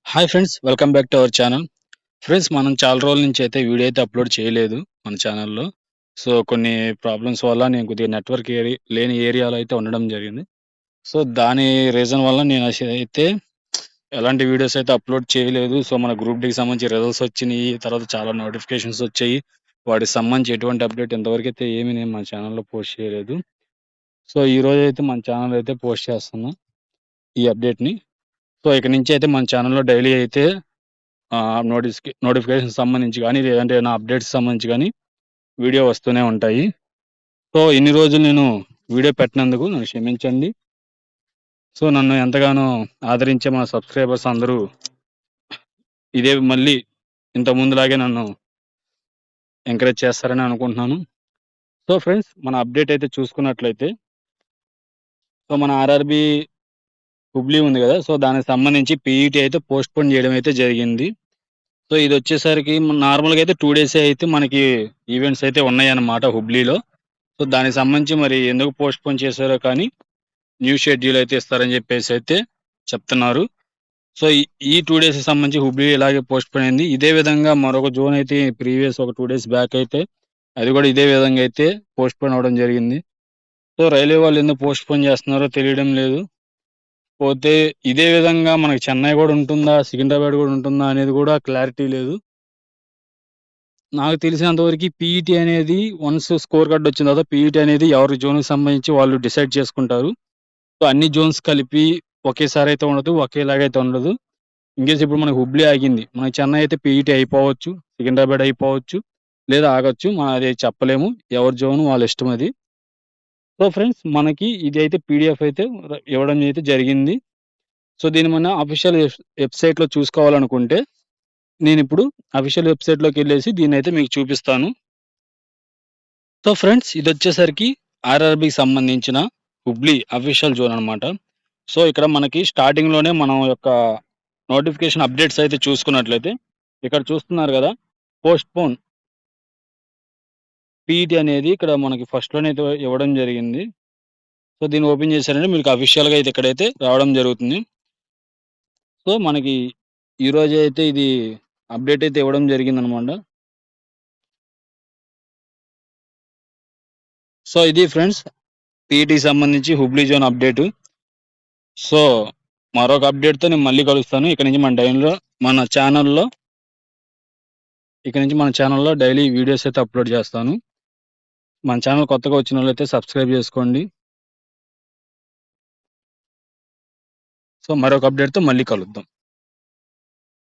Hi friends, welcome back to our channel. Friends, మనం చాలా రోజుల నుంచి అయితే వీడియో అయితే అప్లోడ్ చేయలేదు మన ఛానల్‌లో. సో, కొన్ని ప్రాబ్లమ్స్ వల్ల నేను కొద్దిగా నెట్వర్క్ లేని ఏరియాలో అయితే ఉండడం జరిగింది. సో, దాని రీజన్ వల్ల నేను అయితే ఎలాంటి వీడియోస్ అయితే అప్లోడ్ చేయలేదు. సో, మన గ్రూప్ డీకి సంబంధించి రిజల్ట్స్ వచ్చినియి. తర్వాత చాలా నోటిఫికేషన్స్ వచ్చాయి. వాటికి సంబంధించి ఎటువంటి అప్డేట్ ఇంతవరకైతే ఏమీ నేను మన ఛానల్‌లో పోస్ట్ చేయలేదు. సో, ఈరోజైతే మన ఛానల్ అయితే పోస్ట్ చేస్తున్నాం ఈ అప్డేట్‌ని. సో, ఇక నుంచి అయితే మన ఛానల్‌లో డైలీ అయితే నోటిఫికేషన్స్ సంబంధించి గానీ, లేదంటే ఏదైనా అప్డేట్స్ సంబంధించి గానీ, వీడియో వస్తూనే ఉంటాయి. సో, ఇన్ని రోజులు నేను వీడియో పెట్టినందుకు నన్ను క్షమించండి. సో, నన్ను ఎంతగానో ఆదరించే మా సబ్‌స్క్రైబర్స్ అందరూ ఇదే మళ్ళీ ఇంతకు ముందులాగే నన్ను ఎంకరేజ్ చేస్తారని అనుకుంటున్నాను. సో, ఫ్రెండ్స్, మన అప్డేట్ అయితే చూసుకున్నట్లయితే, సో, మన ఆర్ఆర్‌బీ హుబ్లీ ఉంది గదా! సో, దానికి సంబంధించి పీఈటీ అయితే పోస్ట్‌పోన్ చేయడం అయితే జరిగింది. సో, ఇదొచ్చేసరికి నార్మల్‌గా అయితే 2 డేసే అయితే మనకి ఈవెంట్స్ అయితే ఉన్నాయన్నమాట హుబ్లీలో. సో, దానికి సంబంధించి మరి ఎందుకు పోస్ట్‌పోన్ చేశారో కానీ, న్యూ షెడ్యూల్ అయితే ఇస్తారని చెప్పేసైతే చెప్తున్నారు. సో, ఈ 2 డేస్‌కి సంబంధించి హుబ్లీ ఇలాగే పోస్ట్‌పోన్ అయింది. ఇదే విధంగా మరొక జోన్ అయితే ప్రీవియస్ ఒక 2 డేస్ బ్యాక్ అయితే అది కూడా ఇదే విధంగా అయితే పోస్ట్‌పోన్ అవ్వడం జరిగింది. సో, రైల్వే వాళ్ళు ఎందుకు పోస్ట్‌పోన్ చేస్తున్నారో తెలియడం లేదు. పోతే ఇదే విధంగా మనకి చెన్నై కూడా ఉంటుందా? సికింద్రాబాద్ కూడా ఉంటుందా? అనేది కూడా క్లారిటీ లేదు. నాకు తెలిసినంత వరకి పీఈటీ అనేది వన్స్ స్కోర్ కార్డ్ వచ్చిన తర్వాత పీఈటీ అనేది ఎవరి జోన్‌కి సంబంధించి వాళ్ళు డిసైడ్ చేసుకుంటారు. సో, అన్ని జోన్స్ కలిపి ఒకేసారి అయితే ఉండదు. ఒకేలాగైతే ఉండదు. ఇన్‌కేస్ ఇప్పుడు మనకి హుబ్లీ ఆగింది. మనకి చెన్నై అయితే పీఈటీ అయిపోవచ్చు. సికింద్రాబాద్ అయిపోవచ్చు. లేదా ఆగొచ్చు. మనం అది చెప్పలేము. ఎవరి జోన్ వాళ్ళ ఇష్టం అది. సో, ఫ్రెండ్స్, మనకి ఇది అయితే పీడీఎఫ్ అయితే ఇవ్వడం అయితే జరిగింది. సో, దీన్ని మన అఫీషియల్ వెబ్‌సైట్‌లో చూసుకోవాలనుకుంటే నేనిప్పుడు అఫీషియల్ వెబ్‌సైట్‌లోకెళ్ళేసి దీన్నైతే మీకు చూపిస్తాను. సో, ఫ్రెండ్స్, ఇదొచ్చేసరికి ఆర్ఆర్‌బీకి సంబంధించిన హుబ్లీ అఫీషియల్ జోన్ అనమాట. సో, ఇక్కడ మనకి స్టార్టింగ్‌లోనే మనం యొక్క నోటిఫికేషన్ అప్డేట్స్ అయితే చూసుకున్నట్లయితే, ఇక్కడ చూస్తున్నారు గదా! పోస్ట్‌పోన్ పీఈటీ అనేది ఇక్కడ మనకి ఫస్ట్‌లోనే అయితే ఇవ్వడం జరిగింది. సో, దీన్ని ఓపెన్ చేశారంటే మీకు అఫీషియల్‌గా అయితే ఇక్కడైతే రావడం జరుగుతుంది. సో, మనకి ఈరోజే అయితే ఇది అప్డేట్ అయితే ఇవ్వడం జరిగిందనమాట. సో, ఇది ఫ్రెండ్స్ పీఈటీకి సంబంధించి హుబ్లీ జోన్ అప్డేటు. సో, మరొక అప్డేట్‌తో నేను మళ్ళీ కలుస్తాను. మన ఛానెల్‌లో ఇక నుంచి మన ఛానెల్‌లో డైలీ వీడియోస్ అయితే అప్‌లోడ్ చేస్తాను. మన ఛానెల్ కొత్తగా వచ్చినోళ్ళైతే సబ్స్క్రైబ్ చేసుకోండి. సో, మరొక అప్డేట్‌తో మళ్ళీ కలుద్దాం.